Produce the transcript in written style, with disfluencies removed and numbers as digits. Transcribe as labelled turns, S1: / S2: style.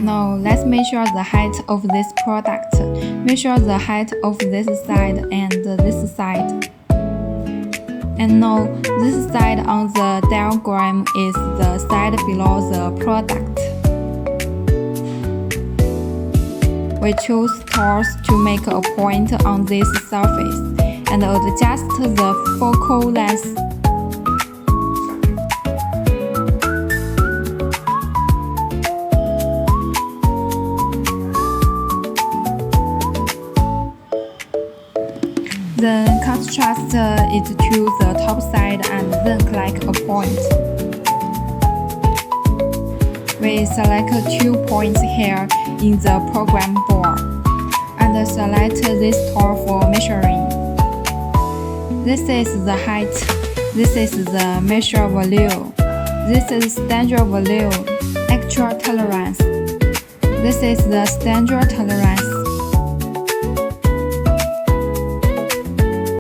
S1: Now let's measure the height of this product. Measure the height of this side and this side. And now this side on the diagram is the side below the product. We choose tools to make a point on this surface and adjust the focal length. Then contrast it to the top side and then click a point. We select 2 points here in the program board and select this tool for measuring. This is the height, this is the measure value, this is standard value, actual tolerance. This is the standard tolerance.